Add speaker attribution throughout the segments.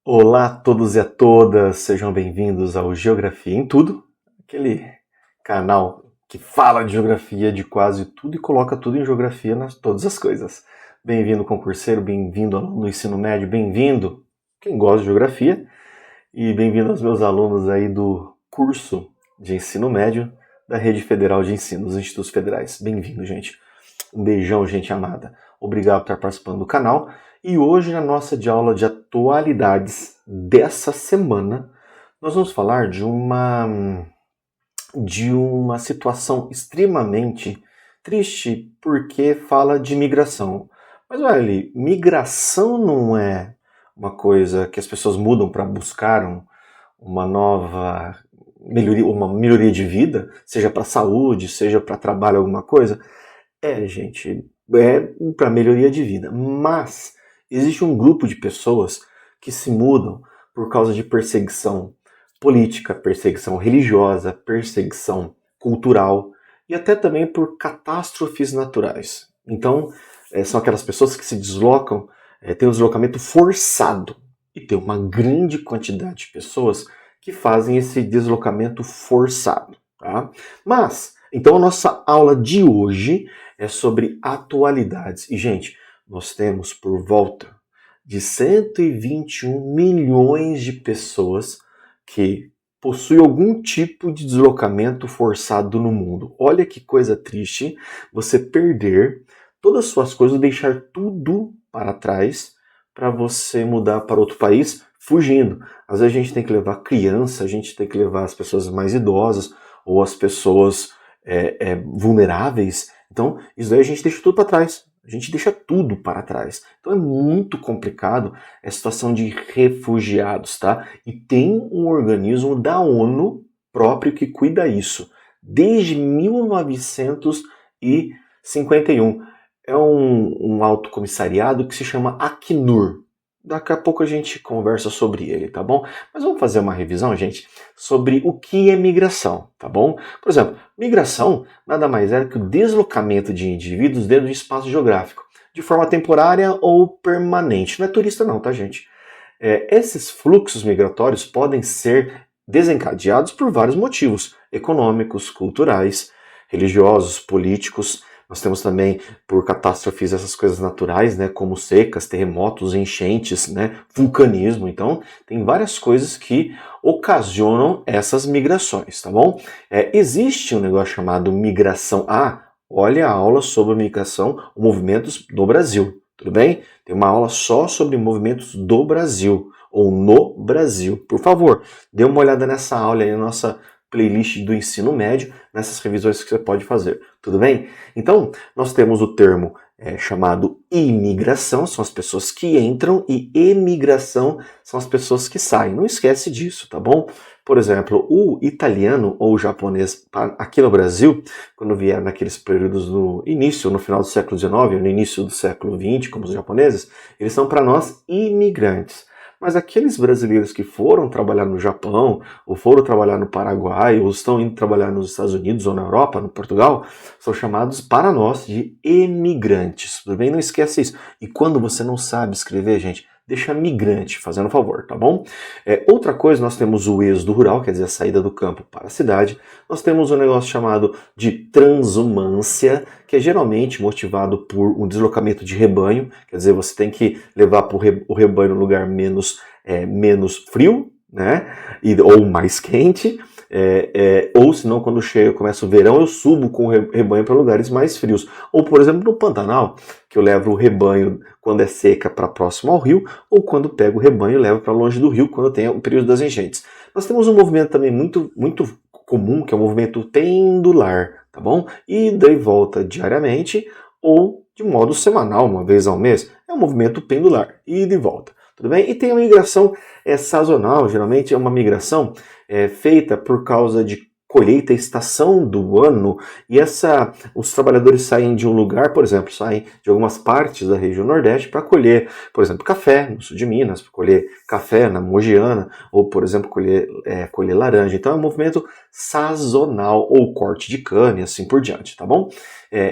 Speaker 1: Olá a todos e a todas, sejam bem-vindos ao Geografia em Tudo, aquele canal que fala de geografia de quase tudo e coloca tudo em geografia nas todas as coisas. Bem-vindo concurseiro, bem-vindo aluno do ensino médio, bem-vindo quem gosta de geografia e bem-vindo aos meus alunos aí do curso de ensino médio da Rede Federal de Ensino, dos Institutos Federais. Bem-vindo, gente. Um beijão, gente amada. Obrigado por estar participando do canal. E hoje, na nossa aula de atualidades dessa semana, nós vamos falar de uma situação extremamente triste, porque fala de migração. Mas olha ali, migração não é uma coisa que as pessoas mudam para buscar uma nova melhoria, uma melhoria de vida, seja para saúde, seja para trabalho, alguma coisa. Gente, é para melhoria de vida, mas existe um grupo de pessoas que se mudam por causa de perseguição política, perseguição religiosa, perseguição cultural e até também por catástrofes naturais. Então, são aquelas pessoas que se deslocam, tem um deslocamento forçado e tem uma grande quantidade de pessoas que fazem esse deslocamento forçado, tá? Mas, então a nossa aula de hoje é sobre atualidades. E, gente, nós temos por volta de 121 milhões de pessoas que possuem algum tipo de deslocamento forçado no mundo. Olha que coisa triste você perder todas as suas coisas, deixar tudo para trás para você mudar para outro país fugindo. Às vezes a gente tem que levar criança, a gente tem que levar as pessoas mais idosas ou as pessoas vulneráveis. Então, isso daí a gente deixa tudo para trás. A gente deixa tudo para trás. Então é muito complicado a situação de refugiados, tá? E tem um organismo da ONU próprio que cuida isso. Desde 1951. É um alto comissariado que se chama Acnur. Daqui a pouco a gente conversa sobre ele, tá bom? Mas vamos fazer uma revisão, gente, sobre o que é migração, tá bom? Por exemplo, migração nada mais é que o deslocamento de indivíduos dentro de espaço geográfico, de forma temporária ou permanente. Não é turista não, tá, gente? Esses fluxos migratórios podem ser desencadeados por vários motivos, econômicos, culturais, religiosos, políticos. Nós temos também por catástrofes essas coisas naturais, né, como secas, terremotos, enchentes, né, vulcanismo. Então, tem várias coisas que ocasionam essas migrações, tá bom? Existe um negócio chamado migração. Olha a aula sobre migração, movimentos do Brasil, tudo bem? Tem uma aula só sobre movimentos do Brasil, ou no Brasil. Por favor, dê uma olhada nessa aula aí na nossa playlist do ensino médio, nessas revisões que você pode fazer, tudo bem? Então, nós temos o termo chamado imigração, são as pessoas que entram, e emigração são as pessoas que saem. Não esquece disso, tá bom? Por exemplo, o italiano ou o japonês aqui no Brasil, quando vieram naqueles períodos no início, no final do século XIX, no início do século XX, como os japoneses, eles são para nós imigrantes. Mas aqueles brasileiros que foram trabalhar no Japão, ou foram trabalhar no Paraguai, ou estão indo trabalhar nos Estados Unidos ou na Europa, no Portugal, são chamados para nós de emigrantes. Tudo bem? Não esquece isso. E quando você não sabe escrever, gente, deixa migrante, fazendo um favor, tá bom? Outra coisa, nós temos o êxodo rural, quer dizer, a saída do campo para a cidade. Nós temos um negócio chamado de transumância, que é geralmente motivado por um deslocamento de rebanho, quer dizer, você tem que levar o rebanho num lugar menos frio, né? Ou mais quente. Ou senão, quando começa o verão, eu subo com o rebanho para lugares mais frios. Ou, por exemplo, no Pantanal, que eu levo o rebanho quando é seca para próximo ao rio, ou quando pego o rebanho e levo para longe do rio, quando tem o período das enchentes. Nós temos um movimento também muito, muito comum, que é o movimento pendular, tá bom? Ida e volta diariamente, ou de modo semanal, uma vez ao mês. É um movimento pendular, ida e volta. Tudo bem? E tem a migração sazonal, geralmente é uma migração feita por causa de colheita, estação do ano, e os trabalhadores saem de um lugar, por exemplo, saem de algumas partes da região Nordeste para colher, por exemplo, café no sul de Minas, para colher café na Mogiana, ou, por exemplo, colher laranja. Então é um movimento sazonal, ou corte de cana e assim por diante, tá bom?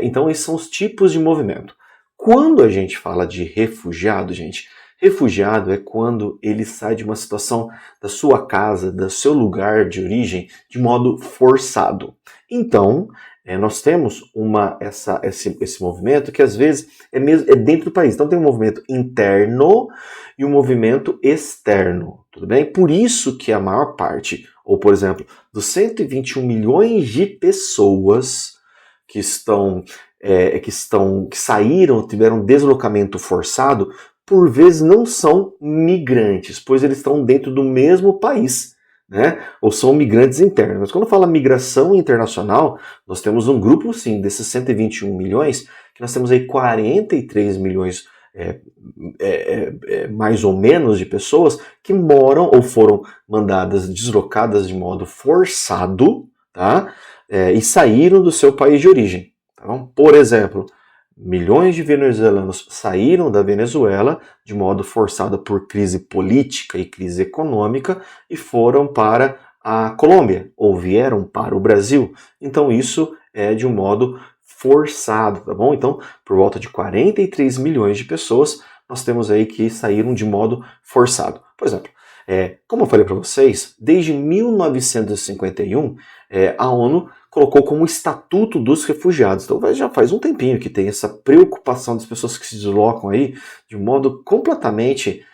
Speaker 1: Então esses são os tipos de movimento. Quando a gente fala de refugiado, gente, Refugiado é quando ele sai de uma situação da sua casa, do seu lugar de origem, de modo forçado. Então, nós temos esse movimento que às vezes é dentro do país. Então tem um movimento interno e um movimento externo, tudo bem? Por isso que a maior parte, ou por exemplo, dos 121 milhões de pessoas que saíram, tiveram deslocamento forçado, por vezes não são migrantes, pois eles estão dentro do mesmo país, né? Ou são migrantes internos. Mas quando fala migração internacional, nós temos um grupo, sim, desses 121 milhões, que nós temos aí 43 milhões, mais ou menos, de pessoas que moram ou foram mandadas, deslocadas de modo forçado, tá? E saíram do seu país de origem. Então, por exemplo, milhões de venezuelanos saíram da Venezuela de modo forçado por crise política e crise econômica e foram para a Colômbia, ou vieram para o Brasil. Então isso é de um modo forçado, tá bom? Então, por volta de 43 milhões de pessoas, nós temos aí que saíram de modo forçado. Por exemplo, como eu falei para vocês, desde 1951, a ONU colocou como Estatuto dos Refugiados. Então já faz um tempinho que tem essa preocupação das pessoas que se deslocam aí de modo completamente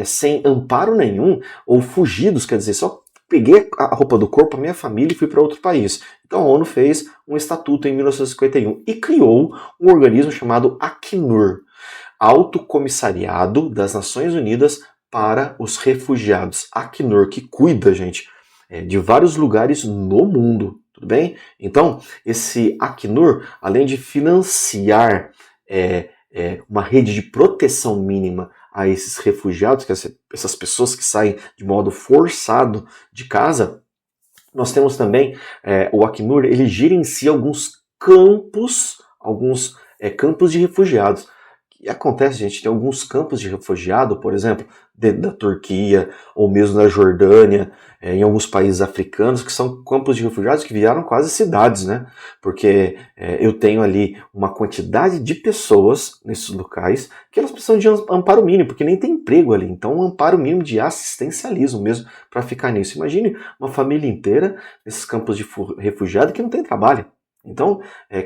Speaker 1: sem amparo nenhum, ou fugidos, quer dizer, só peguei a roupa do corpo, a minha família e fui para outro país. Então a ONU fez um estatuto em 1951 e criou um organismo chamado Acnur, Alto Comissariado das Nações Unidas para os Refugiados. Acnur, que cuida, gente, de vários lugares no mundo, tudo bem? Então, esse Acnur, além de financiar uma rede de proteção mínima a esses refugiados, que essas pessoas que saem de modo forçado de casa, nós temos também o Acnur, ele gerencia alguns campos de refugiados. E acontece, gente, tem alguns campos de refugiado, por exemplo, dentro da Turquia, ou mesmo na Jordânia, em alguns países africanos, que são campos de refugiados que viraram quase cidades, né? Porque eu tenho ali uma quantidade de pessoas nesses locais que elas precisam de amparo mínimo, porque nem tem emprego ali. Então, um amparo mínimo de assistencialismo mesmo para ficar nisso. Imagine uma família inteira nesses campos de refugiado que não tem trabalho. Então,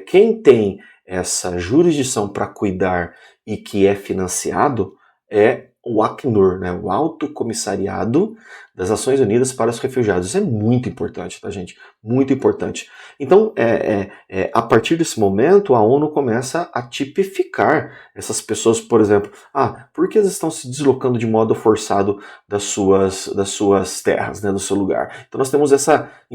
Speaker 1: quem tem essa jurisdição para cuidar e que é financiado é o Acnur, né? O Alto Comissariado das Nações Unidas para os Refugiados. Isso é muito importante, tá, gente? Muito importante. Então, a partir desse momento, a ONU começa a tipificar essas pessoas, por exemplo, por que elas estão se deslocando de modo forçado das suas terras, né, do seu lugar. Então nós temos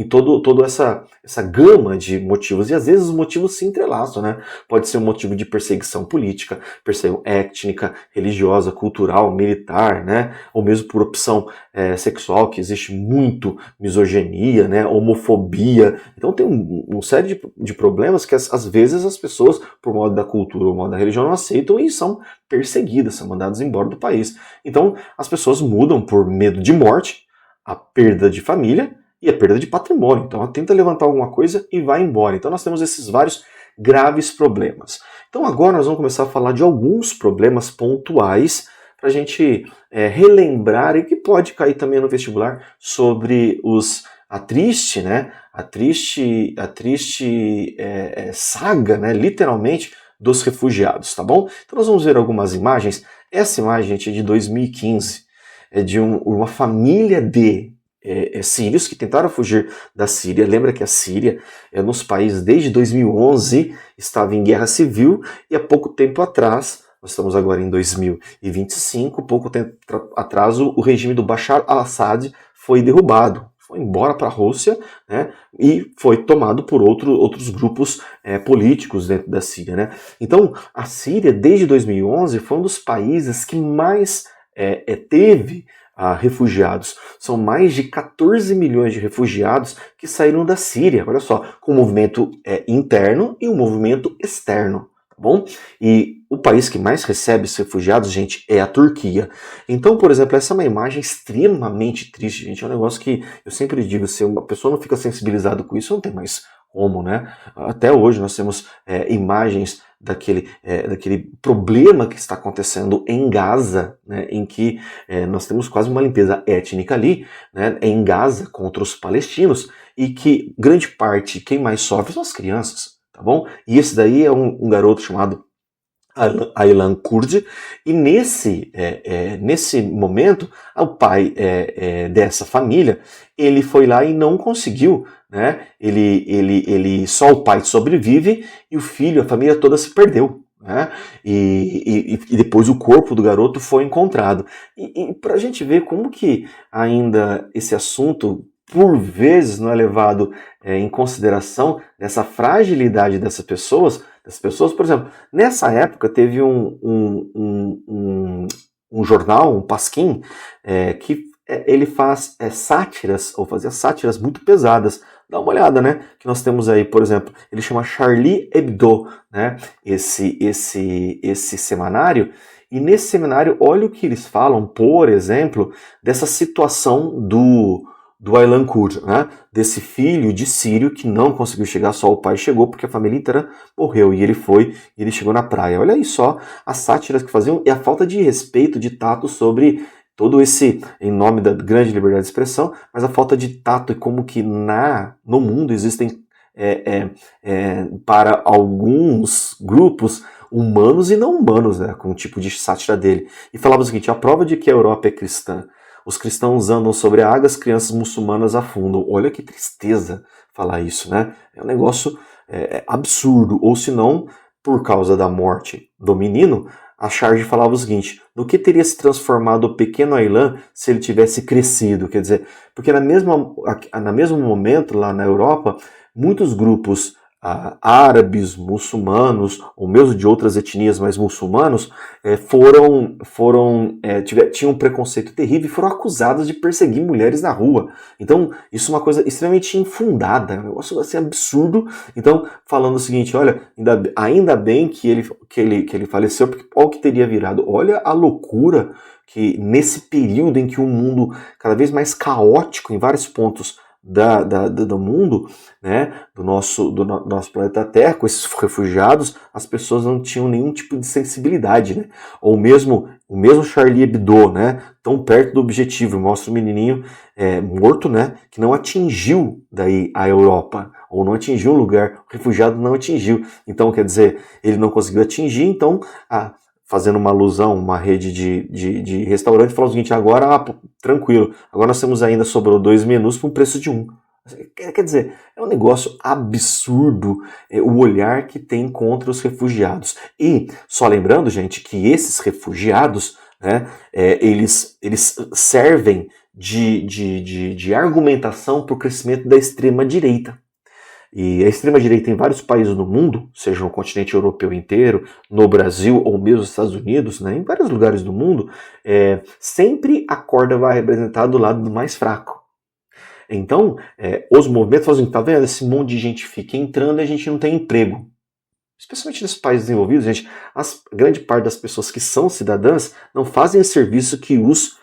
Speaker 1: toda essa gama de motivos, e às vezes os motivos se entrelaçam, né? Pode ser um motivo de perseguição política, perseguição étnica, religiosa, cultural, militar, né? Ou mesmo por opção sexual, que existe muito misoginia, né? Homofobia. Então tem uma série de problemas que às vezes as pessoas, por modo da cultura ou modo da religião, não aceitam e são perseguidas, são mandadas embora do país. Então as pessoas mudam por medo de morte, a perda de família e a perda de patrimônio. Então ela tenta levantar alguma coisa e vai embora. Então nós temos esses vários graves problemas. Então agora nós vamos começar a falar de alguns problemas pontuais para a gente relembrar, e que pode cair também no vestibular, sobre a triste saga, né, literalmente, dos refugiados, tá bom? Então nós vamos ver algumas imagens. Essa imagem, gente, é de 2015, é de uma família de sírios que tentaram fugir da Síria. Lembra que a Síria nos países desde 2011 estava em guerra civil, e há pouco tempo atrás, nós estamos agora em 2025, pouco tempo atrás o regime do Bashar al-Assad foi derrubado, foi embora para a Rússia, né, e foi tomado por outros grupos políticos dentro da Síria, né? Então a Síria desde 2011 foi um dos países que mais teve refugiados. São mais de 14 milhões de refugiados que saíram da Síria, olha só, com um movimento interno e um movimento externo, tá bom? E o país que mais recebe esses refugiados, gente, é a Turquia. Então, por exemplo, essa é uma imagem extremamente triste, gente. É um negócio que eu sempre digo, se uma pessoa não fica sensibilizada com isso, não tem mais como, né? Até hoje nós temos imagens daquele problema que está acontecendo em Gaza, né, em que nós temos quase uma limpeza étnica ali, né, em Gaza contra os palestinos, e que grande parte, quem mais sofre são as crianças, tá bom? E esse daí é um garoto chamado Aylan Kurd, e nesse momento, o pai dessa família, ele foi lá e não conseguiu, né? Só o pai sobrevive e o filho, a família toda se perdeu. Né? E depois o corpo do garoto foi encontrado. E para a gente ver como que ainda esse assunto, por vezes, não é levado em consideração dessa fragilidade dessas pessoas, por exemplo, nessa época teve um jornal, um pasquim, que ele faz sátiras, ou fazia sátiras muito pesadas. Dá uma olhada, né? Que nós temos aí, por exemplo, ele chama Charlie Hebdo, né? Esse semanário. E nesse semanário, olha o que eles falam, por exemplo, dessa situação do Aylan Kurd, né? Desse filho de sírio que não conseguiu chegar, só o pai chegou porque a família inteira morreu e ele chegou na praia. Olha aí só as sátiras que faziam e a falta de respeito, de tato sobre todo esse, em nome da grande liberdade de expressão, mas a falta de tato e como que no mundo existem para alguns grupos humanos e não humanos, né, com o tipo de sátira dele. E falava o seguinte: a prova de que a Europa é cristã. Os cristãos andam sobre a água, as crianças muçulmanas afundam. Olha que tristeza falar isso, né? É um negócio absurdo. Ou se não, por causa da morte do menino, a charge falava o seguinte: no que teria se transformado o pequeno Aylan se ele tivesse crescido? Quer dizer, porque no mesmo momento, lá na Europa, muitos grupos árabes, muçulmanos, ou mesmo de outras etnias, mas muçulmanos, tinham um preconceito terrível e foram acusados de perseguir mulheres na rua. Então, isso é uma coisa extremamente infundada, é um negócio assim absurdo. Então, falando o seguinte: olha, ainda bem que ele faleceu, porque olha o que teria virado. Olha a loucura que nesse período em que o mundo cada vez mais caótico em vários pontos do mundo, né, do nosso planeta Terra, com esses refugiados, as pessoas não tinham nenhum tipo de sensibilidade, né? Ou mesmo o mesmo Charlie Hebdo, né, tão perto do objetivo, mostra o menininho morto, né, que não atingiu daí a Europa, ou não atingiu um lugar, o refugiado não atingiu. Então, quer dizer, ele não conseguiu atingir, então fazendo uma alusão, uma rede de restaurante, falou o seguinte: agora, tranquilo, agora nós temos ainda, sobrou 2 menus por um preço de 1. Quer dizer, é um negócio absurdo o olhar que tem contra os refugiados. E, só lembrando, gente, que esses refugiados, né, eles servem de argumentação para o crescimento da extrema-direita. E a extrema-direita em vários países do mundo, seja no continente europeu inteiro, no Brasil ou mesmo nos Estados Unidos, né, em vários lugares do mundo, sempre a corda vai representar do lado do mais fraco. Então, os movimentos fazem, tá vendo? Esse monte de gente fica entrando e a gente não tem emprego. Especialmente nesses países desenvolvidos, gente, a grande parte das pessoas que são cidadãs não fazem esse serviço que os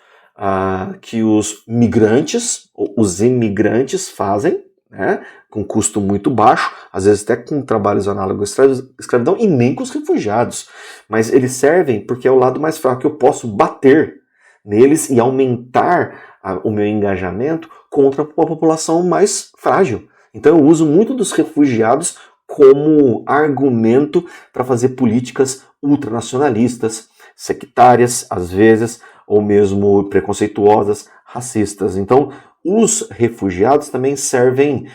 Speaker 1: migrantes, ou os imigrantes fazem, né, com custo muito baixo, às vezes até com trabalhos análogos à escravidão, e nem com os refugiados. Mas eles servem porque é o lado mais fraco, que eu posso bater neles e aumentar o meu engajamento contra a população mais frágil. Então eu uso muito dos refugiados como argumento para fazer políticas ultranacionalistas, sectárias, às vezes, ou mesmo preconceituosas, racistas. Então, os refugiados também servem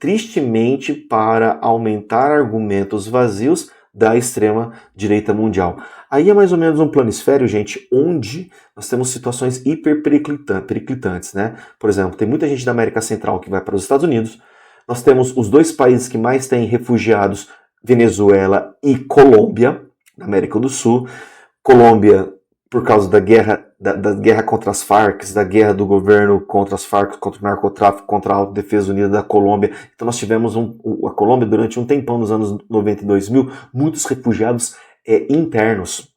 Speaker 1: tristemente para aumentar argumentos vazios da extrema-direita mundial. Aí é mais ou menos um planisfério, gente, onde nós temos situações hiperpericlitantes, né? Por exemplo, tem muita gente da América Central que vai para os Estados Unidos. Nós temos os 2 países que mais têm refugiados, Venezuela e Colômbia, na América do Sul. Colômbia, por causa da guerra contra as Farc, da guerra do governo contra as Farc, contra o narcotráfico, contra a Autodefesa Unida da Colômbia. Então nós tivemos a Colômbia durante um tempão, nos anos 90 e 2000, muitos refugiados internos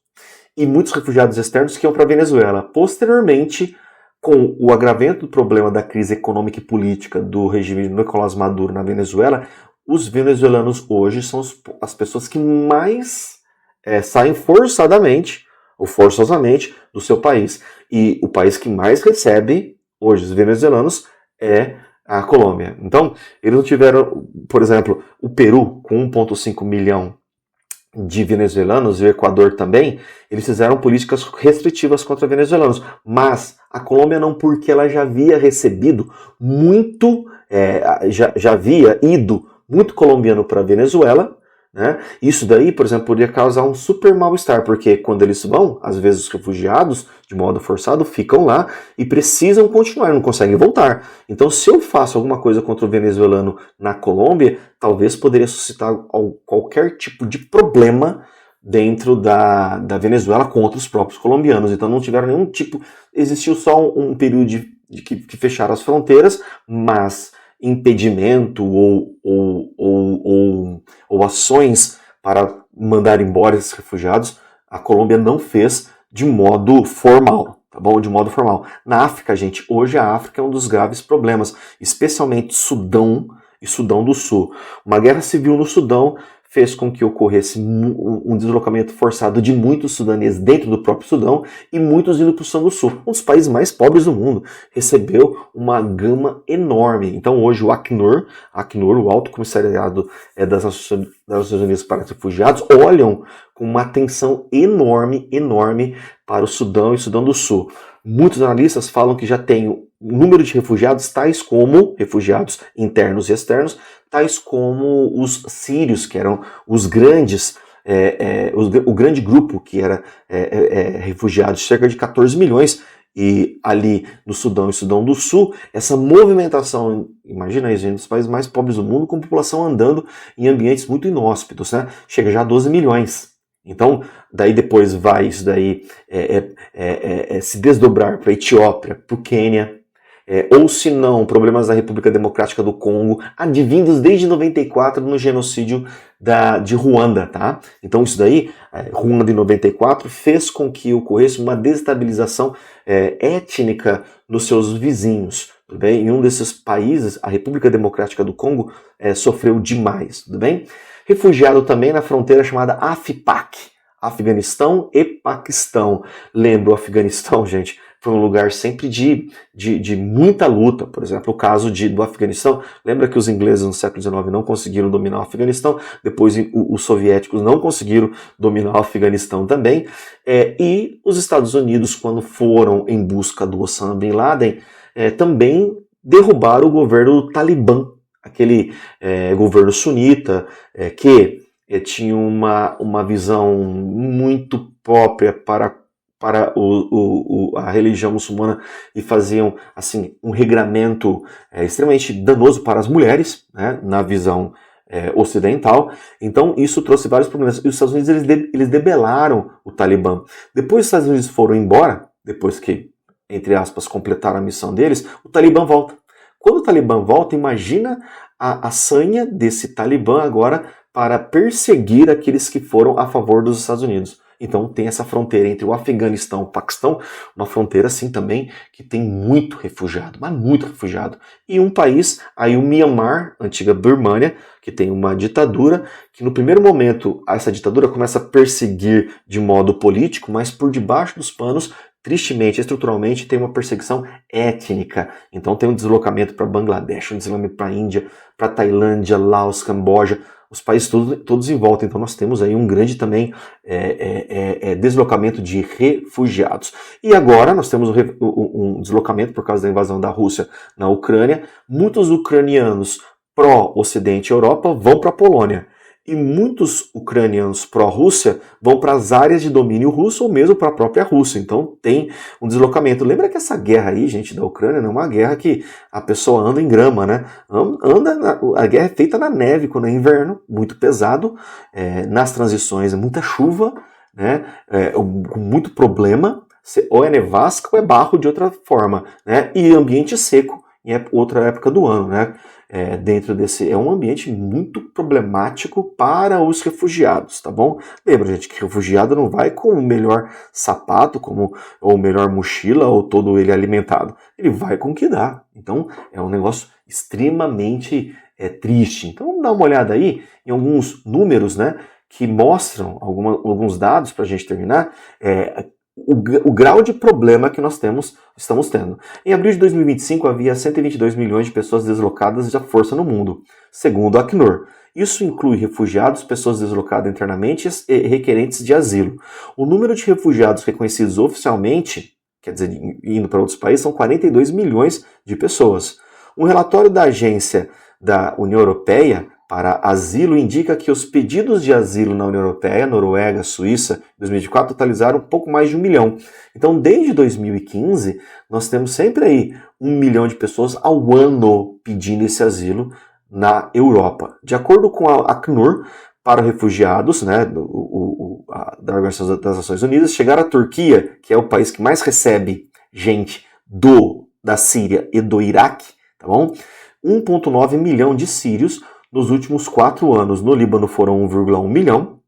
Speaker 1: e muitos refugiados externos que iam para a Venezuela. Posteriormente, com o agravamento do problema da crise econômica e política do regime de Nicolás Maduro na Venezuela, os venezuelanos hoje são as pessoas que mais saem forçadamente ou forçosamente do seu país. E o país que mais recebe hoje os venezuelanos é a Colômbia. Então, eles não tiveram, por exemplo, o Peru, com 1,5 milhão de venezuelanos, e o Equador também, eles fizeram políticas restritivas contra venezuelanos. Mas a Colômbia não, porque ela já havia recebido muito, já havia ido muito colombiano para a Venezuela, né? Isso daí, por exemplo, poderia causar um super mal-estar, porque quando eles vão, às vezes os refugiados, de modo forçado, ficam lá e precisam continuar, não conseguem voltar. Então, se eu faço alguma coisa contra o venezuelano na Colômbia, talvez poderia suscitar qualquer tipo de problema dentro da Venezuela contra os próprios colombianos. Então, não tiveram nenhum tipo... Existiu só um período de que fecharam as fronteiras, mas impedimento ou ações para mandar embora esses refugiados, a Colômbia não fez de modo formal, tá bom? De modo formal. Na África, gente, hoje a África é um dos graves problemas, especialmente Sudão e Sudão do Sul. Uma guerra civil no Sudão fez com que ocorresse um deslocamento forçado de muitos sudaneses dentro do próprio Sudão e muitos indo para o Sudão do Sul. Um dos países mais pobres do mundo recebeu uma gama enorme. Então hoje o Acnur, o Alto Comissariado das Nações Unidas para os Refugiados, olham com uma atenção enorme para o Sudão e o Sudão do Sul. Muitos analistas falam que já tem um número de refugiados, tais como refugiados internos e externos, tais como os sírios, que eram os grandes, o grande grupo que era refugiados, cerca de 14 milhões, e ali no Sudão e Sudão do Sul, essa movimentação, imagina aí, gente, dos países mais pobres do mundo, com população andando em ambientes muito inóspitos, né? Chega já a 12 milhões. Então, daí depois vai isso daí se desdobrar para a Etiópia, para o Quênia, ou se não, problemas da República Democrática do Congo, advindos desde 94 no genocídio de Ruanda, tá? Então isso daí, Ruanda em 94, fez com que ocorresse uma desestabilização étnica nos seus vizinhos, tudo bem? Em um desses países, a República Democrática do Congo sofreu demais, tudo bem? Refugiado também na fronteira chamada AFPAC, Afeganistão e Paquistão. Lembra, o Afeganistão, gente, foi um lugar sempre de muita luta. Por exemplo, o caso do Afeganistão, lembra que os ingleses no século XIX não conseguiram dominar o Afeganistão, depois os soviéticos não conseguiram dominar o Afeganistão também, e os Estados Unidos, quando foram em busca do Osama Bin Laden, também derrubaram o governo do Talibã, aquele governo sunita que tinha uma visão muito própria para a religião muçulmana e faziam assim um regramento extremamente danoso para as mulheres, né, na visão ocidental. Então isso trouxe vários problemas. E os Estados Unidos eles debelaram o Talibã. Depois os Estados Unidos foram embora, depois que, entre aspas, completaram a missão deles, o Talibã volta. Quando o Talibã volta, imagina a sanha desse Talibã agora para perseguir aqueles que foram a favor dos Estados Unidos. Então tem essa fronteira entre o Afeganistão e o Paquistão, uma fronteira assim também que tem muito refugiado, mas muito refugiado. E um país, aí o Myanmar, antiga Birmânia, que tem uma ditadura, que no primeiro momento essa ditadura começa a perseguir de modo político, mas por debaixo dos panos, tristemente, estruturalmente, tem uma perseguição étnica. Então tem um deslocamento para Bangladesh, um deslocamento para a Índia, para Tailândia, Laos, Camboja, os países todos em volta. Então nós temos aí um grande também deslocamento de refugiados. E agora nós temos um deslocamento por causa da invasão da Rússia na Ucrânia. Muitos ucranianos pró-Ocidente e Europa vão para a Polônia. E muitos ucranianos pró-Rússia vão para as áreas de domínio russo ou mesmo para a própria Rússia. Então tem um deslocamento. Lembra que essa guerra aí, gente, da Ucrânia, não é uma guerra que a pessoa anda em grama, né? A guerra é feita na neve, quando é inverno, muito pesado, nas transições é muita chuva, né? Com muito problema, ou é nevasca ou é barro de outra forma, né? E ambiente seco em outra época do ano, né? Dentro desse... É um ambiente muito problemático para os refugiados, tá bom? Lembra, gente, que refugiado não vai com o melhor sapato, ou melhor mochila, ou todo ele alimentado. Ele vai com o que dá. Então, é um negócio extremamente triste. Então vamos dar uma olhada aí em alguns números, né, que mostram alguns dados para a gente terminar, o grau de problema que nós estamos tendo. Em abril de 2025 havia 122 milhões de pessoas deslocadas à força no mundo, segundo a Acnur. Isso inclui refugiados, pessoas deslocadas internamente e requerentes de asilo. O número de refugiados reconhecidos oficialmente, quer dizer, indo para outros países, são 42 milhões de pessoas. Um relatório da Agência da União Europeia para Asilo indica que os pedidos de asilo na União Europeia, Noruega, Suíça, em 2024, totalizaram um pouco mais de 1 milhão. Então, desde 2015, nós temos sempre aí 1 milhão de pessoas ao ano pedindo esse asilo na Europa. De acordo com a Acnur, para refugiados, né, da Organização das Nações Unidas, chegar à Turquia, que é o país que mais recebe gente da Síria e do Iraque, tá bom? 1,9 milhão de sírios nos últimos 4 anos. No Líbano foram 1,1 milhão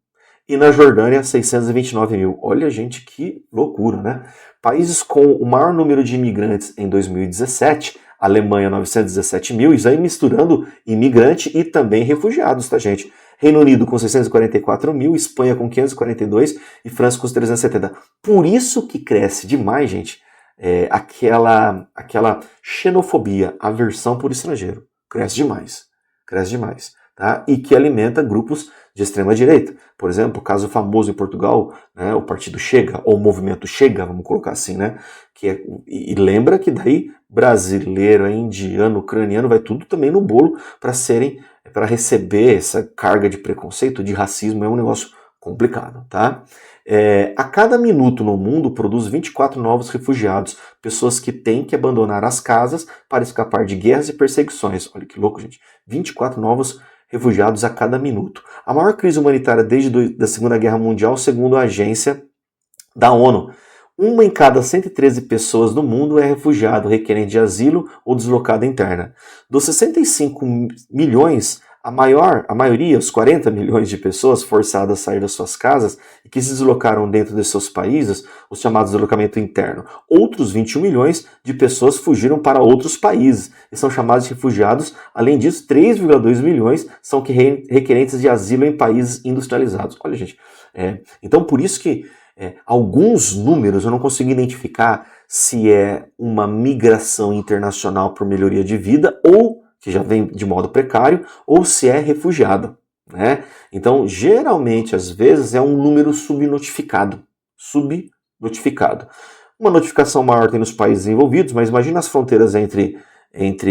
Speaker 1: e na Jordânia 629 mil. Olha, gente, que loucura, né? Países com o maior número de imigrantes em 2017, Alemanha 917 mil, isso aí misturando imigrante e também refugiados, tá, gente? Reino Unido com 644 mil, Espanha com 542 e França com 370. Por isso que cresce demais, gente, aquela xenofobia, aversão por estrangeiro. Cresce demais, tá? E que alimenta grupos de extrema direita. Por exemplo, o caso famoso em Portugal, né, o partido Chega, ou o movimento Chega, vamos colocar assim, né? E lembra que daí brasileiro, indiano, ucraniano, vai tudo também no bolo para receber essa carga de preconceito, de racismo, é um negócio complicado, tá? A cada minuto no mundo produz 24 novos refugiados, pessoas que têm que abandonar as casas para escapar de guerras e perseguições. Olha que louco, gente. 24 novos refugiados a cada minuto. A maior crise humanitária desde a Segunda Guerra Mundial, segundo a agência da ONU. 1 em cada 113 pessoas no mundo é refugiado, requerente de asilo ou deslocada interna. Dos 65 milhões, a maioria, os 40 milhões de pessoas forçadas a sair das suas casas e que se deslocaram dentro de seus países, os chamados deslocamento interno. Outros 21 milhões de pessoas fugiram para outros países e são chamados de refugiados. Além disso, 3,2 milhões são requerentes de asilo em países industrializados. Olha, gente, então por isso que alguns números eu não consigo identificar se é uma migração internacional por melhoria de vida ou que já vem de modo precário, ou se é refugiado, né? Então, geralmente, às vezes, é um número subnotificado. Uma notificação maior tem nos países envolvidos, mas imagina as fronteiras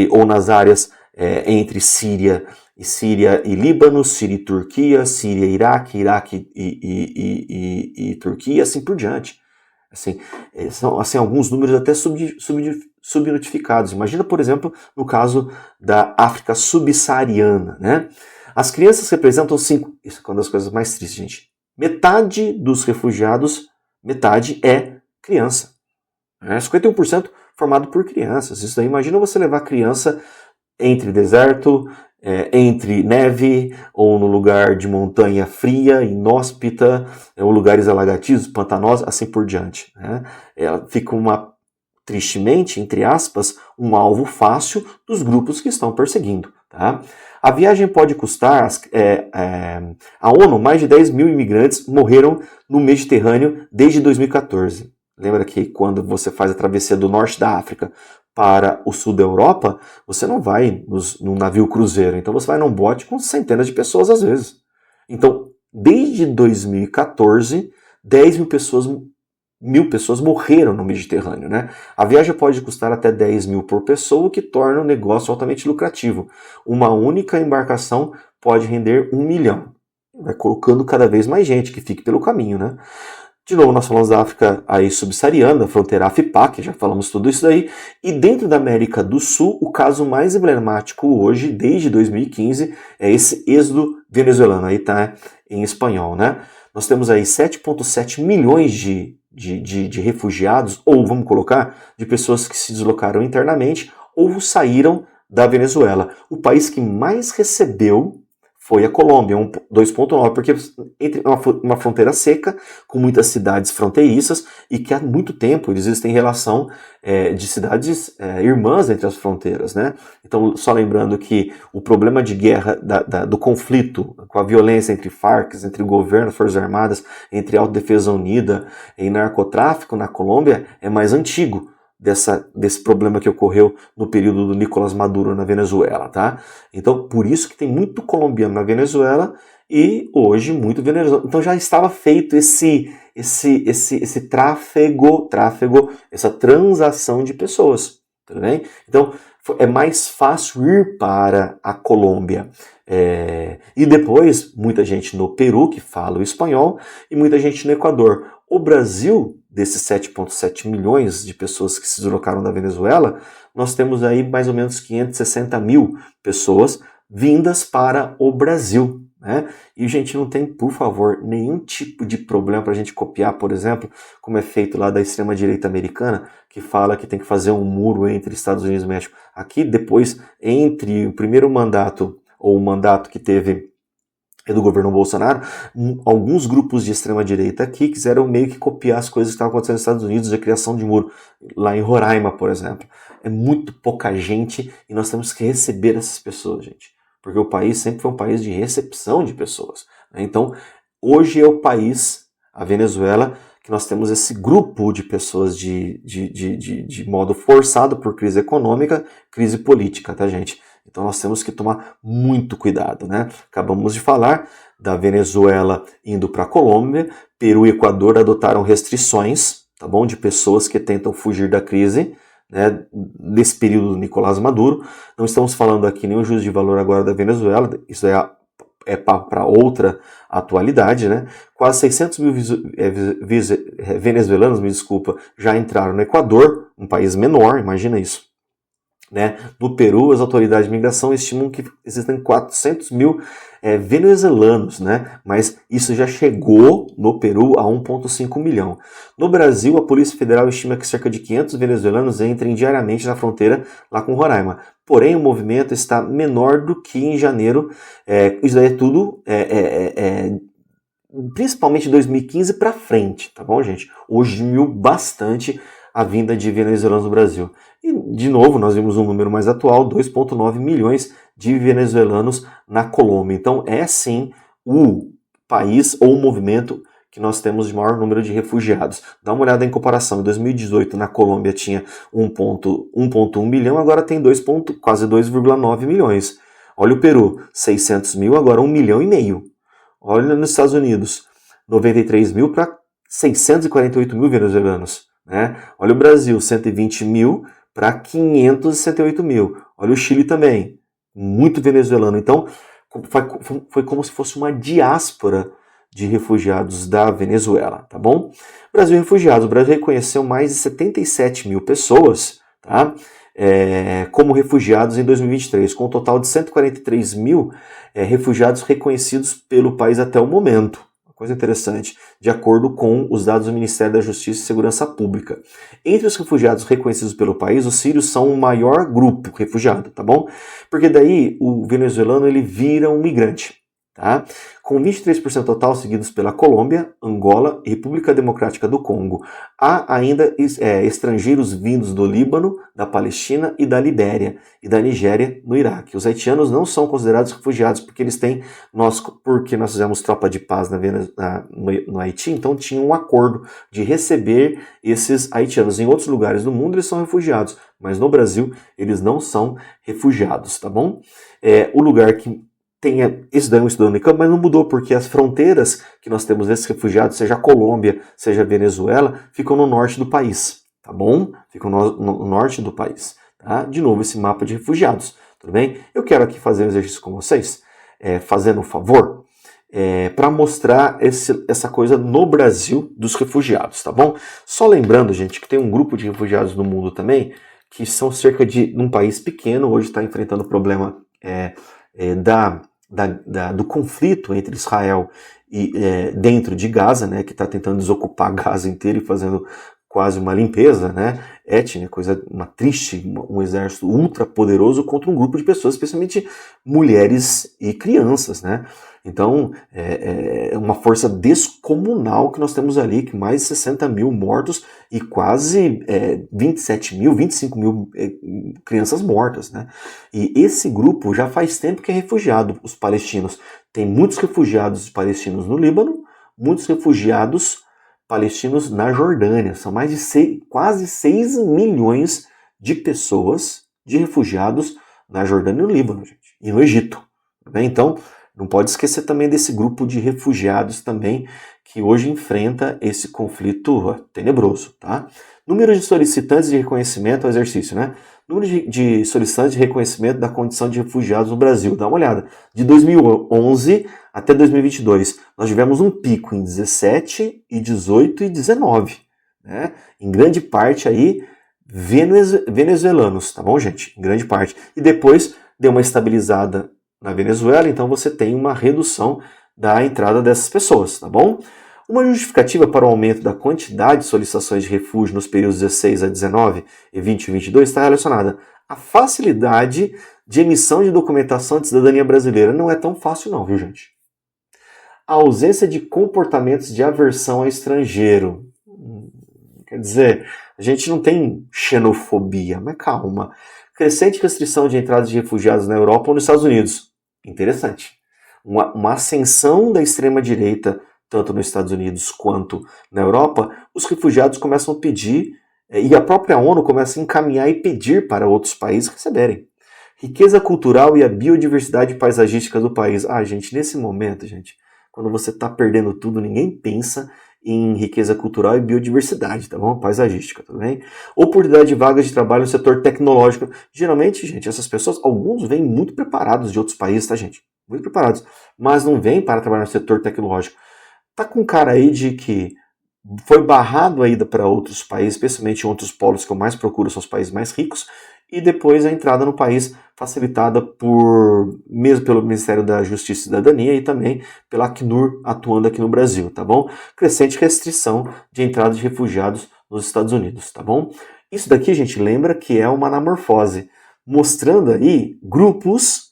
Speaker 1: ou nas áreas entre Síria e Líbano, Síria e Turquia, Síria e Iraque e Turquia, assim por diante. São alguns números até subnotificados. Imagina, por exemplo, no caso da África subsaariana, né? As crianças representam isso é uma das coisas mais tristes, gente. Metade dos refugiados, metade é criança. 51% formado por crianças. Isso daí, imagina você levar criança entre deserto, entre neve, ou no lugar de montanha fria, inóspita, ou lugares alagativos, pantanosos, assim por diante, né? Ela fica tristemente, entre aspas, um alvo fácil dos grupos que estão perseguindo, tá? A viagem pode custar, a ONU, mais de 10 mil imigrantes morreram no Mediterrâneo desde 2014. Lembra que quando você faz a travessia do norte da África para o sul da Europa, você não vai num navio cruzeiro, então você vai num bote com centenas de pessoas às vezes. Então, desde 2014, 10 mil pessoas morreram no Mediterrâneo, né? A viagem pode custar até 10 mil por pessoa, o que torna o negócio altamente lucrativo. Uma única embarcação pode render 1 milhão. Vai colocando cada vez mais gente que fique pelo caminho, né? De novo, nós falamos da África aí subsaariana, da fronteira AFPAC, já falamos tudo isso daí. E dentro da América do Sul, o caso mais emblemático hoje, desde 2015, é esse êxodo venezuelano. Aí tá em espanhol, né? Nós temos aí 7,7 milhões de refugiados, ou vamos colocar, de pessoas que se deslocaram internamente ou saíram da Venezuela. O país que mais recebeu foi a Colômbia, 2,9, porque entre uma fronteira seca, com muitas cidades fronteiriças, e que há muito tempo eles têm relação de cidades irmãs entre as fronteiras, né? Então, só lembrando que o problema de guerra, do conflito, com a violência entre Farc, entre o governo, Forças Armadas, entre a Autodefesa Unida e narcotráfico na Colômbia, é mais antigo desse problema que ocorreu no período do Nicolás Maduro na Venezuela, tá? Então, por isso que tem muito colombiano na Venezuela e hoje muito venezuelano. Então já estava feito esse tráfego, essa transação de pessoas, tudo bem? Então, é mais fácil ir para a Colômbia. E depois, muita gente no Peru que fala o espanhol e muita gente no Equador. O Brasil, desses 7,7 milhões de pessoas que se deslocaram da Venezuela, nós temos aí mais ou menos 560 mil pessoas vindas para o Brasil, né? E a gente não tem, por favor, nenhum tipo de problema para a gente copiar, por exemplo, como é feito lá da extrema-direita americana, que fala que tem que fazer um muro entre Estados Unidos e México. Aqui, depois, entre o primeiro mandato, ou o mandato que teve do governo Bolsonaro, alguns grupos de extrema-direita aqui quiseram meio que copiar as coisas que estavam acontecendo nos Estados Unidos, a criação de muro, lá em Roraima, por exemplo. É muito pouca gente e nós temos que receber essas pessoas, gente. Porque o país sempre foi um país de recepção de pessoas, né? Então, hoje é o país, a Venezuela, que nós temos esse grupo de pessoas de modo forçado por crise econômica, crise política, tá, gente? Então nós temos que tomar muito cuidado, né? Acabamos de falar da Venezuela indo para a Colômbia, Peru e Equador adotaram restrições, tá bom? De pessoas que tentam fugir da crise, né? Desse período do Nicolás Maduro. Não estamos falando aqui nenhum juízo de valor agora da Venezuela, isso é para outra atualidade, né? Quase 600 mil venezuelanos, já entraram no Equador, um país menor, imagina isso. Né? No Peru, as autoridades de migração estimam que existem 400 mil venezuelanos, né? Mas isso já chegou no Peru a 1,5 milhão. No Brasil, a Polícia Federal estima que cerca de 500 venezuelanos entrem diariamente na fronteira lá com Roraima. Porém, o movimento está menor do que em janeiro. Isso daí é tudo principalmente de 2015 para frente, tá bom, gente? Hoje diminuiu bastante a vinda de venezuelanos no Brasil. E, de novo, nós vimos um número mais atual, 2,9 milhões de venezuelanos na Colômbia. Então, é sim o país ou o movimento que nós temos de maior número de refugiados. Dá uma olhada em comparação. Em 2018, na Colômbia tinha 1,1 milhão, agora tem quase 2,9 milhões. Olha o Peru, 600 mil, agora 1,5 milhão. Olha nos Estados Unidos, 93 mil para 648 mil venezuelanos. Né? Olha o Brasil, 120 mil para 568 mil. Olha o Chile também, muito venezuelano. Então, foi como se fosse uma diáspora de refugiados da Venezuela, tá bom? Brasil refugiados. O Brasil reconheceu mais de 77 mil pessoas, tá? Como refugiados em 2023, com um total de 143 mil refugiados reconhecidos pelo país até o momento. Coisa interessante, de acordo com os dados do Ministério da Justiça e Segurança Pública. Entre os refugiados reconhecidos pelo país, os sírios são o maior grupo refugiado, tá bom? Porque daí o venezuelano ele vira um migrante, tá? Com 23% total seguidos pela Colômbia, Angola e República Democrática do Congo. Há ainda estrangeiros vindos do Líbano, da Palestina e da Libéria e da Nigéria no Iraque. Os haitianos não são considerados refugiados porque porque nós fizemos tropa de paz no Haiti, então tinha um acordo de receber esses haitianos. Em outros lugares do mundo eles são refugiados, mas no Brasil eles não são refugiados, tá bom? O lugar que isso daí é um estudo unicamp, mas não mudou, porque as fronteiras que nós temos desses refugiados, seja a Colômbia, seja a Venezuela, ficam no norte do país, tá bom? Ficam no norte do país, tá? De novo, esse mapa de refugiados, tudo bem? Eu quero aqui fazer um exercício com vocês, fazendo um favor, para mostrar essa coisa no Brasil dos refugiados, tá bom? Só lembrando, gente, que tem um grupo de refugiados no mundo também, que são cerca de um país pequeno, hoje está enfrentando o problema do conflito entre Israel e dentro de Gaza, né, que está tentando desocupar Gaza inteira e fazendo quase uma limpeza, né, étnica, uma triste, um exército ultra poderoso contra um grupo de pessoas, especialmente mulheres e crianças, né? Então, é uma força descomunal que nós temos ali, que mais de 60 mil mortos e quase 27 mil, 25 mil crianças mortas, né? E esse grupo já faz tempo que é refugiado, os palestinos. Tem muitos refugiados palestinos no Líbano, muitos refugiados palestinos na Jordânia. São mais de quase 6 milhões de pessoas, de refugiados na Jordânia e no Líbano, gente, e no Egito. Tá? Então, não pode esquecer também desse grupo de refugiados também que hoje enfrenta esse conflito tenebroso, tá? Número de solicitantes de reconhecimento ao exercício, né? Número de solicitantes de reconhecimento da condição de refugiados no Brasil. Dá uma olhada. De 2011 até 2022, nós tivemos um pico em 17, e 18 e 19, né? Em grande parte aí venezuelanos, tá bom, gente? Em grande parte. E depois deu uma estabilizada na Venezuela, então você tem uma redução da entrada dessas pessoas, tá bom? Uma justificativa para o aumento da quantidade de solicitações de refúgio nos períodos 16 a 19 e 20 e 22 está relacionada à facilidade de emissão de documentação de cidadania brasileira. Não é tão fácil não, viu, gente? A ausência de comportamentos de aversão ao estrangeiro. Quer dizer, a gente não tem xenofobia, mas calma. Crescente restrição de entrada de refugiados na Europa ou nos Estados Unidos. Interessante. Uma ascensão da extrema-direita, tanto nos Estados Unidos quanto na Europa, os refugiados começam a pedir, e a própria ONU começa a encaminhar e pedir para outros países receberem. Riqueza cultural e a biodiversidade paisagística do país. Gente, nesse momento, gente, quando você está perdendo tudo, ninguém pensa em riqueza cultural e biodiversidade, tá bom? Paisagística, tudo bem? Oportunidade de vagas de trabalho no setor tecnológico. Geralmente, gente, essas pessoas, alguns vêm muito preparados de outros países, tá, gente? Muito preparados. Mas não vêm para trabalhar no setor tecnológico. Tá com cara aí de que foi barrado a ida para outros países, especialmente em outros polos que eu mais procuro, são os países mais ricos, e depois a entrada no país facilitada mesmo pelo Ministério da Justiça e Cidadania e também pela Acnur atuando aqui no Brasil, tá bom? Crescente restrição de entrada de refugiados nos Estados Unidos, tá bom? Isso daqui, gente, lembra que é uma anamorfose, mostrando aí grupos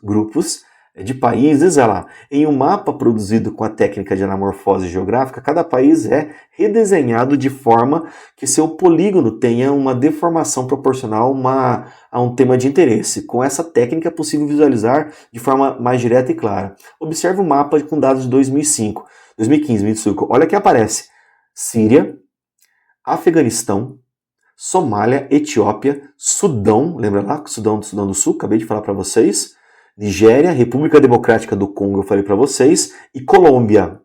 Speaker 1: de países, olha lá, em um mapa produzido com a técnica de anamorfose geográfica, cada país é redesenhado de forma que seu polígono tenha uma deformação proporcional a um tema de interesse. Com essa técnica é possível visualizar de forma mais direta e clara. Observe o mapa com dados de 2015, olha que aparece: Síria, Afeganistão, Somália, Etiópia, Sudão, lembra lá? Sudão do Sul, acabei de falar para vocês, Nigéria, República Democrática do Congo, eu falei para vocês, e Colômbia.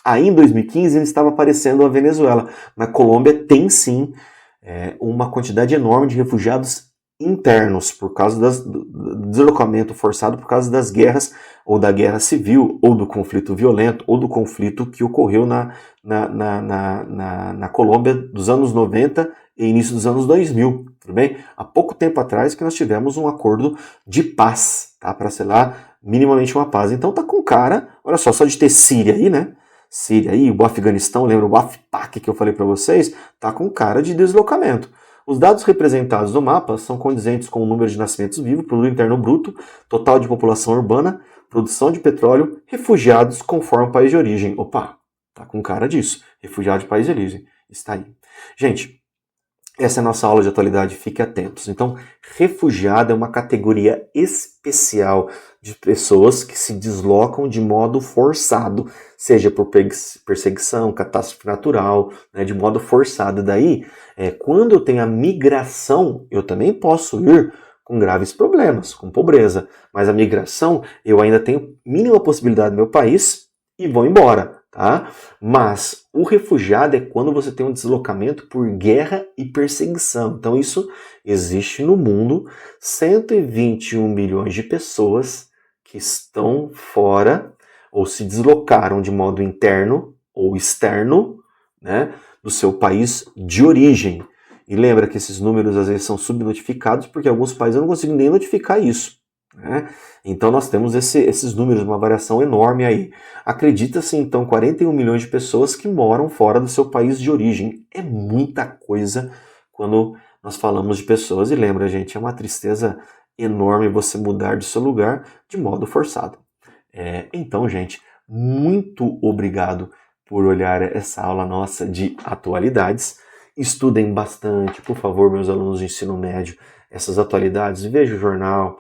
Speaker 1: Aí em 2015 estava aparecendo a Venezuela, mas Colômbia tem sim uma quantidade enorme de refugiados internos por causa do deslocamento forçado por causa das guerras, ou da guerra civil, ou do conflito violento, ou do conflito que ocorreu na Colômbia dos anos 90 e início dos anos 2000, tudo bem? Há pouco tempo atrás que nós tivemos um acordo de paz, tá? Para selar minimamente uma paz. Então tá com cara, olha só de ter Síria aí, né? Síria aí, o Afeganistão, lembra o AFPAC que eu falei para vocês? Tá com cara de deslocamento. Os dados representados no mapa são condizentes com o número de nascimentos vivos, produto interno bruto, total de população urbana, produção de petróleo, refugiados conforme o país de origem. Opa, tá com cara disso. Refugiado de país de origem. Está aí. Gente, essa é a nossa aula de atualidade, fiquem atentos. Então, refugiado é uma categoria especial de pessoas que se deslocam de modo forçado, seja por perseguição, catástrofe natural, né, de modo forçado. Daí, quando eu tenho a migração, eu também posso ir com graves problemas, com pobreza. Mas a migração, eu ainda tenho mínima possibilidade no meu país e vou embora. Tá? Mas o refugiado é quando você tem um deslocamento por guerra e perseguição. Então isso existe no mundo, 121 milhões de pessoas que estão fora ou se deslocaram de modo interno ou externo, né, do seu país de origem. E lembra que esses números às vezes são subnotificados porque alguns países eu não consigo nem notificar isso. né? Então nós temos esses números, uma variação enorme aí. Acredita-se então 41 milhões de pessoas que moram fora do seu país de origem. É muita coisa quando nós falamos de pessoas. E lembra, gente, é uma tristeza enorme você mudar de seu lugar de modo forçado. Então, gente, muito obrigado por olhar essa aula nossa de atualidades. Estudem bastante, por favor, meus alunos de ensino médio, essas atualidades. Veja o jornal,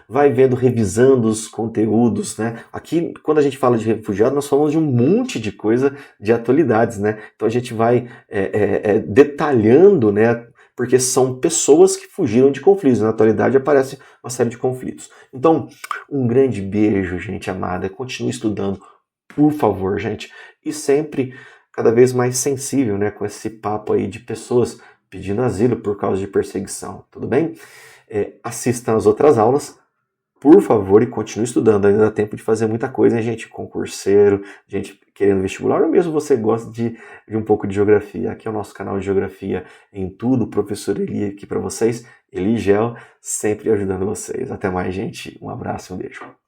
Speaker 1: vai vendo, revisando os conteúdos, né? Aqui, quando a gente fala de refugiado, nós falamos de um monte de coisa de atualidades, né? Então a gente vai detalhando, né? Porque são pessoas que fugiram de conflitos. Na atualidade aparece uma série de conflitos. Então, um grande beijo, gente amada. Continue estudando, por favor, gente. E sempre cada vez mais sensível, né, com esse papo aí de pessoas pedindo asilo por causa de perseguição, tudo bem? Assistam as outras aulas, por favor, e continue estudando. Ainda dá tempo de fazer muita coisa, hein, gente? Concurseiro, gente querendo vestibular, ou mesmo você gosta de um pouco de geografia. Aqui é o nosso canal de Geografia em Tudo, o professor Eli aqui para vocês. Eli Gel, sempre ajudando vocês. Até mais, gente. Um abraço e um beijo.